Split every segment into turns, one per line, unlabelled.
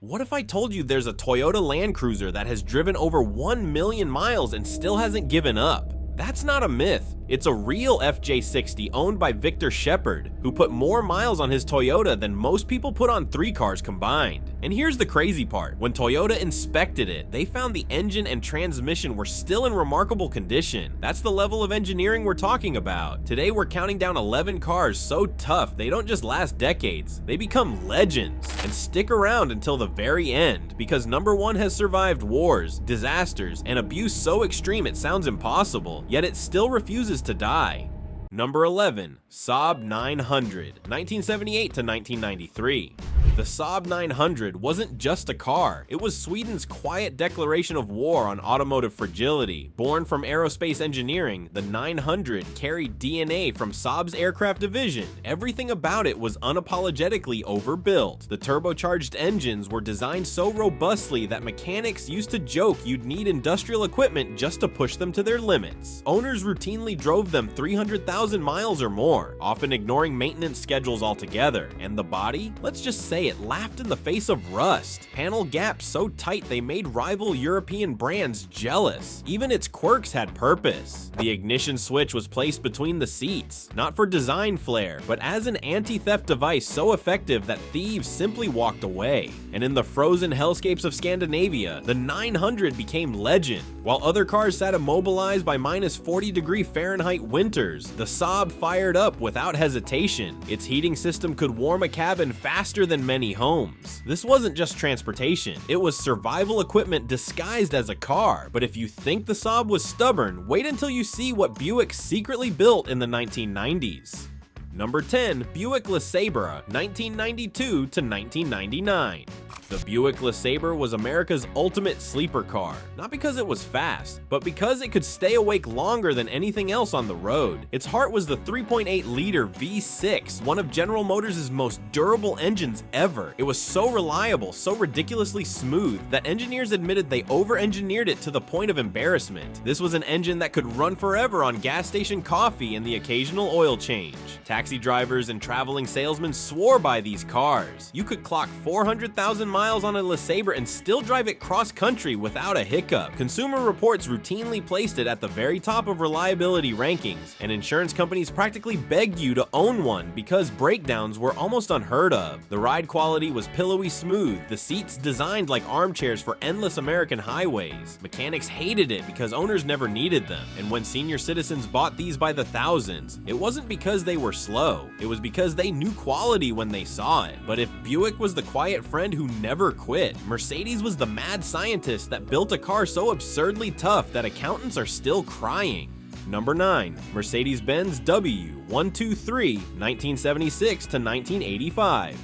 What if I told you there's a Toyota Land Cruiser that has driven over 1 million miles and still hasn't given up? That's not a myth. It's a real FJ60 owned by Victor Shepard, who put more miles on his Toyota than most people put on 3 cars combined. And here's the crazy part. When Toyota inspected it, they found the engine and transmission were still in remarkable condition. That's the level of engineering we're talking about. Today we're counting down 11 cars so tough they don't just last decades, they become legends and stick around until the very end, because number 1 has survived wars, disasters, and abuse so extreme it sounds impossible, yet it still refuses to die. Number 11, Saab 900, 1978 to 1993. The Saab 900 wasn't just a car, it was Sweden's quiet declaration of war on automotive fragility. Born from aerospace engineering, the 900 carried DNA from Saab's aircraft division. Everything about it was unapologetically overbuilt. The turbocharged engines were designed so robustly that mechanics used to joke you'd need industrial equipment just to push them to their limits. Owners routinely drove them 300,000 miles or more, often ignoring maintenance schedules altogether. And the body? Let's just say it laughed in the face of rust. Panel gaps so tight they made rival European brands jealous. Even its quirks had purpose. The ignition switch was placed between the seats, not for design flair, but as an anti-theft device so effective that thieves simply walked away. And in the frozen hellscapes of Scandinavia, the 900 became legend. While other cars sat immobilized by minus 40-degree Fahrenheit winters, the Saab fired up without hesitation. Its heating system could warm a cabin faster than many homes. This wasn't just transportation, it was survival equipment disguised as a car. But if you think the Saab was stubborn, wait until you see what Buick secretly built in the 1990s. Number 10, Buick LeSabre, 1992 to 1999. The Buick LeSabre was America's ultimate sleeper car, not because it was fast, but because it could stay awake longer than anything else on the road. Its heart was the 3.8-liter V6, one of General Motors' most durable engines ever. It was so reliable, so ridiculously smooth, that engineers admitted they over-engineered it to the point of embarrassment. This was an engine that could run forever on gas station coffee and the occasional oil change. Taxi drivers and traveling salesmen swore by these cars. You could clock 400,000 miles on a LeSabre and still drive it cross-country without a hiccup. Consumer Reports routinely placed it at the very top of reliability rankings, and insurance companies practically begged you to own one because breakdowns were almost unheard of. The ride quality was pillowy smooth, the seats designed like armchairs for endless American highways. Mechanics hated it because owners never needed them, and when senior citizens bought these by the thousands, it wasn't because they were slow, it was because they knew quality when they saw it. But if Buick was the quiet friend who never quit, Mercedes was the mad scientist that built a car so absurdly tough that accountants are still crying. Number 9, Mercedes-Benz W123, 1976 to 1985.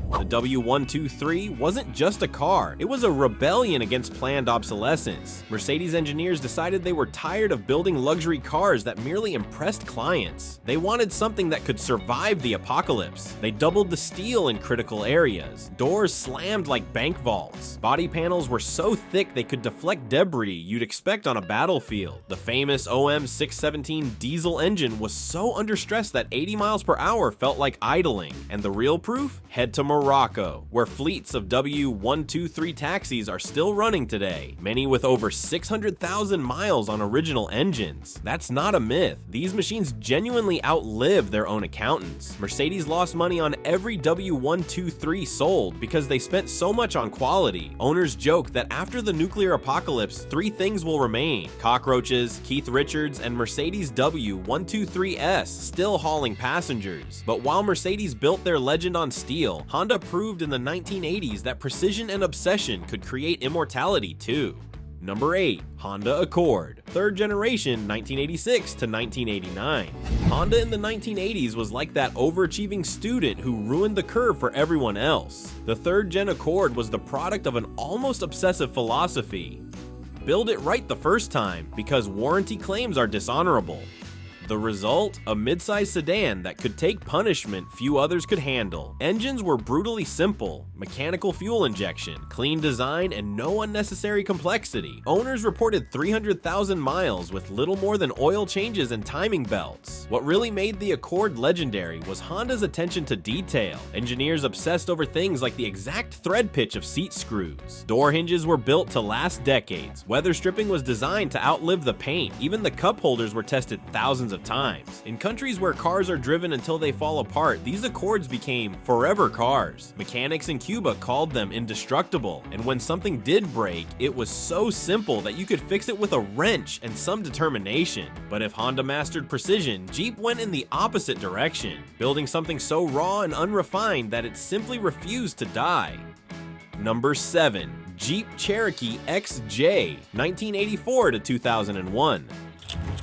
The W123 wasn't just a car, it was a rebellion against planned obsolescence. Mercedes engineers decided they were tired of building luxury cars that merely impressed clients. They wanted something that could survive the apocalypse. They doubled the steel in critical areas. Doors slammed like bank vaults. Body panels were so thick they could deflect debris you'd expect on a battlefield. The famous OM 617 diesel engine was so under stress that 80 miles per hour felt like idling. And the real proof? Head to Morocco, where fleets of W123 taxis are still running today, many with over 600,000 miles on original engines. That's not a myth. These machines genuinely outlive their own accountants. Mercedes lost money on every W123 sold because they spent so much on quality. Owners joke that after the nuclear apocalypse, 3 things will remain: cockroaches, Keith Richards, and Mercedes W123S still hauling passengers. But while Mercedes built their legend on steel, Honda proved in the 1980s that precision and obsession could create immortality too. Number 8, Honda Accord, 3rd generation, 1986 to 1989. Honda in the 1980s was like that overachieving student who ruined the curve for everyone else. The 3rd gen Accord was the product of an almost obsessive philosophy: build it right the first time, because warranty claims are dishonorable. The result? A midsize sedan that could take punishment few others could handle. Engines were brutally simple: mechanical fuel injection, clean design, and no unnecessary complexity. Owners reported 300,000 miles with little more than oil changes and timing belts. What really made the Accord legendary was Honda's attention to detail. Engineers obsessed over things like the exact thread pitch of seat screws. Door hinges were built to last decades. Weather stripping was designed to outlive the paint. Even the cup holders were tested thousands of times. In countries where cars are driven until they fall apart, these Accords became forever cars. Mechanics in Cuba called them indestructible, and when something did break, it was so simple that you could fix it with a wrench and some determination. But if Honda mastered precision, Jeep went in the opposite direction, building something so raw and unrefined that it simply refused to die. Number 7. Jeep Cherokee XJ, 1984 to 2001.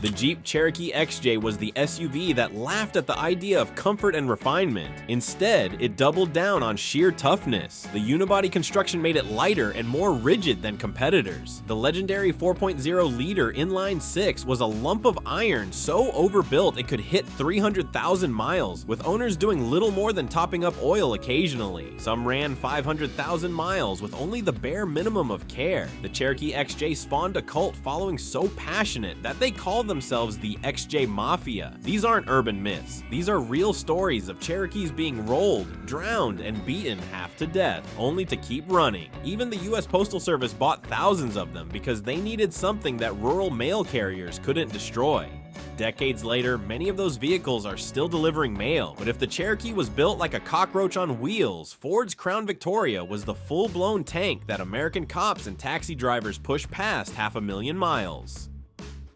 The Jeep Cherokee XJ was the SUV that laughed at the idea of comfort and refinement. Instead, it doubled down on sheer toughness. The unibody construction made it lighter and more rigid than competitors. The legendary 4.0-liter inline-six was a lump of iron so overbuilt it could hit 300,000 miles, with owners doing little more than topping up oil occasionally. Some ran 500,000 miles with only the bare minimum of care. The Cherokee XJ spawned a cult following so passionate that they called themselves the XJ Mafia. These aren't urban myths. These are real stories of Cherokees being rolled, drowned, and beaten half to death, only to keep running. Even the US Postal Service bought thousands of them because they needed something that rural mail carriers couldn't destroy. Decades later, many of those vehicles are still delivering mail, but if the Cherokee was built like a cockroach on wheels, Ford's Crown Victoria was the full-blown tank that American cops and taxi drivers pushed past 500,000 miles.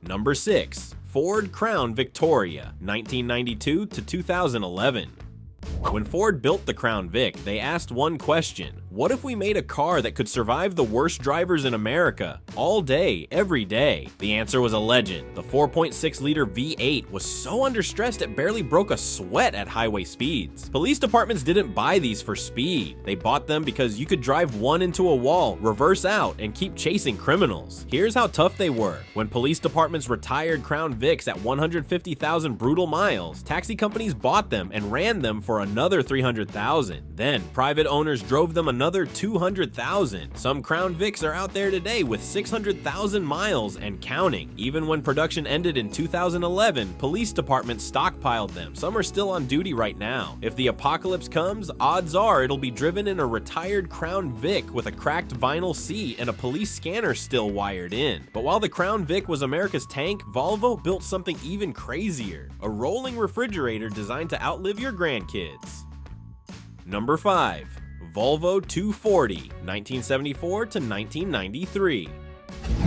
Number 6. Ford Crown Victoria, 1992 to 2011. When Ford built the Crown Vic, they asked one question: what if we made a car that could survive the worst drivers in America, all day, every day? The answer was a legend. The 4.6-liter V8 was so understressed it barely broke a sweat at highway speeds. Police departments didn't buy these for speed. They bought them because you could drive one into a wall, reverse out, and keep chasing criminals. Here's how tough they were. When police departments retired Crown Vics at 150,000 brutal miles, taxi companies bought them and ran them for another 300,000. Then, private owners drove them another 200,000. Some Crown Vics are out there today with 600,000 miles and counting. Even when production ended in 2011, police departments stockpiled them. Some are still on duty right now. If the apocalypse comes, odds are it'll be driven in a retired Crown Vic with a cracked vinyl seat and a police scanner still wired in. But while the Crown Vic was America's tank, Volvo built something even crazier: a rolling refrigerator designed to outlive your grandkids. Number 5. Volvo 240, 1974 to 1993.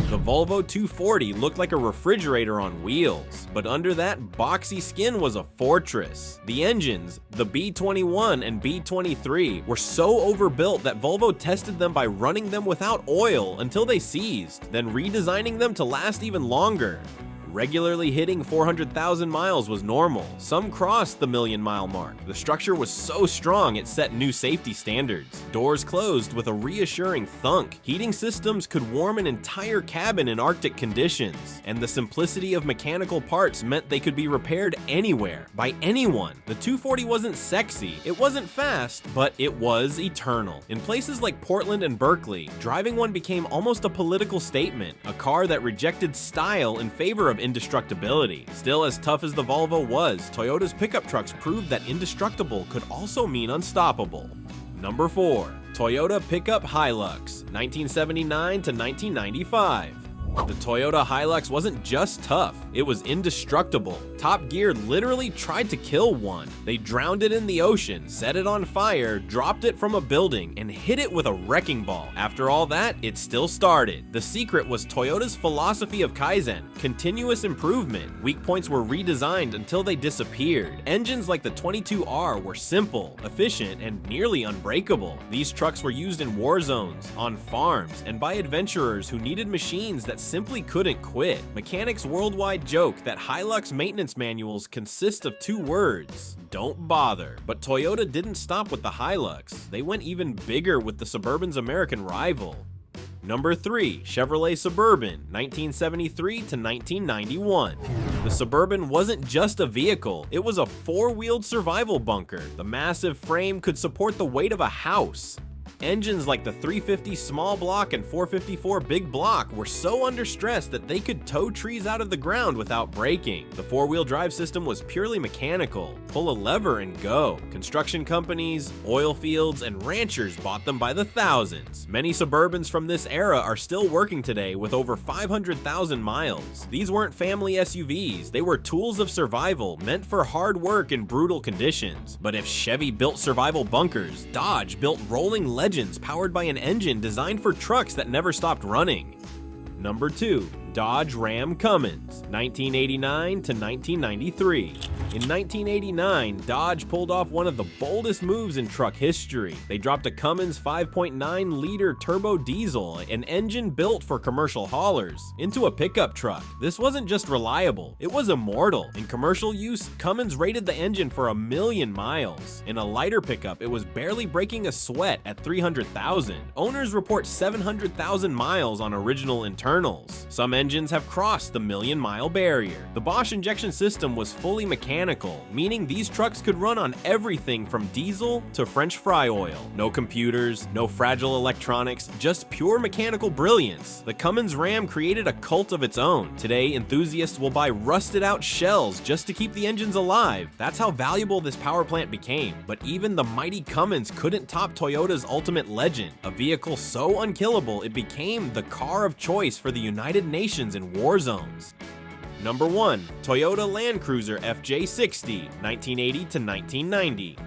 The Volvo 240 looked like a refrigerator on wheels, but under that boxy skin was a fortress. The engines, the B21 and B23, were so overbuilt that Volvo tested them by running them without oil until they seized, then redesigning them to last even longer. Regularly hitting 400,000 miles was normal. Some crossed the million-mile mark. The structure was so strong it set new safety standards. Doors closed with a reassuring thunk. Heating systems could warm an entire cabin in Arctic conditions. And the simplicity of mechanical parts meant they could be repaired anywhere, by anyone. The 240 wasn't sexy, it wasn't fast, but it was eternal. In places like Portland and Berkeley, driving one became almost a political statement, a car that rejected style in favor of indestructibility. Still, as tough as the Volvo was, Toyota's pickup trucks proved that indestructible could also mean unstoppable. Number 4. Toyota Pickup Hilux, 1979 to 1995. The Toyota Hilux wasn't just tough, it was indestructible. Top Gear literally tried to kill one. They drowned it in the ocean, set it on fire, dropped it from a building, and hit it with a wrecking ball. After all that, it still started. The secret was Toyota's philosophy of Kaizen, continuous improvement. Weak points were redesigned until they disappeared. Engines like the 22R were simple, efficient, and nearly unbreakable. These trucks were used in war zones, on farms, and by adventurers who needed machines that simply couldn't quit. Mechanics worldwide joke that Hilux maintenance manuals consist of 2 words: don't bother. But Toyota didn't stop with the Hilux. They went even bigger with the Suburban's American rival. Number 3. Chevrolet Suburban, 1973 to 1991. The Suburban wasn't just a vehicle, it was a four-wheeled survival bunker. The massive frame could support the weight of a house. Engines like the 350 small block and 454 big block were so under stress that they could tow trees out of the ground without breaking. The four-wheel drive system was purely mechanical. Pull a lever and go. Construction companies, oil fields, and ranchers bought them by the thousands. Many Suburbans from this era are still working today with over 500,000 miles. These weren't family SUVs, they were tools of survival meant for hard work in brutal conditions. But if Chevy built survival bunkers, Dodge built rolling legends powered by an engine designed for trucks that never stopped running. Number 2. Dodge Ram Cummins, 1989 to 1993. In 1989, Dodge pulled off one of the boldest moves in truck history. They dropped a Cummins 5.9-liter turbo diesel, an engine built for commercial haulers, into a pickup truck. This wasn't just reliable, it was immortal. In commercial use, Cummins rated the engine for 1,000,000 miles. In a lighter pickup, it was barely breaking a sweat at 300,000. Owners report 700,000 miles on original internals. Some engines have crossed the 1,000,000-mile barrier. The Bosch injection system was fully mechanical, meaning these trucks could run on everything from diesel to French fry oil. No computers, no fragile electronics, just pure mechanical brilliance. The Cummins Ram created a cult of its own. Today, enthusiasts will buy rusted-out shells just to keep the engines alive. That's how valuable this power plant became. But even the mighty Cummins couldn't top Toyota's ultimate legend, a vehicle so unkillable it became the car of choice for the United Nations in war zones. Number 1. Toyota Land Cruiser FJ60, 1980 to 1990.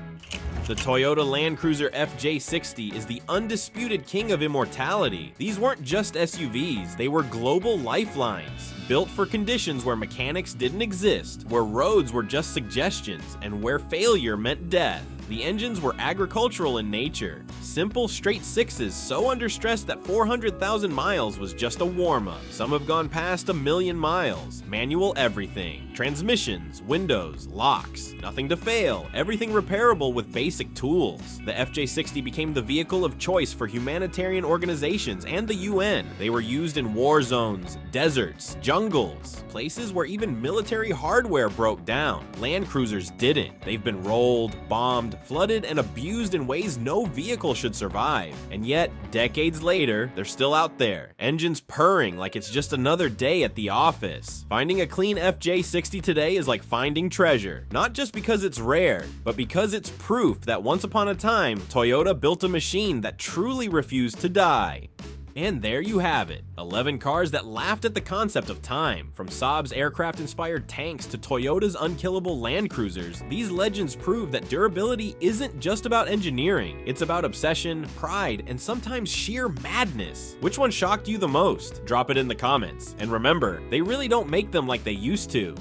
The Toyota Land Cruiser FJ60 is the undisputed king of immortality. These weren't just SUVs, they were global lifelines. Built for conditions where mechanics didn't exist, where roads were just suggestions, and where failure meant death. The engines were agricultural in nature. Simple straight sixes so under stress that 400,000 miles was just a warm-up. Some have gone past 1,000,000 miles. Manual everything. Transmissions, windows, locks. Nothing to fail. Everything repairable with basic tools. The FJ60 became the vehicle of choice for humanitarian organizations and the UN. They were used in war zones, deserts, jungles, places where even military hardware broke down. Land Cruisers didn't. They've been rolled, bombed, flooded, and abused in ways no vehicle should survive. And yet, decades later, they're still out there. Engines purring like it's just another day at the office. Finding a clean FJ60 today is like finding treasure. Not just because it's rare, but because it's proof that once upon a time, Toyota built a machine that truly refused to die. And there you have it, 11 cars that laughed at the concept of time. From Saab's aircraft-inspired tanks to Toyota's unkillable Land Cruisers, these legends prove that durability isn't just about engineering. It's about obsession, pride, and sometimes sheer madness. Which one shocked you the most? Drop it in the comments. And remember, they really don't make them like they used to.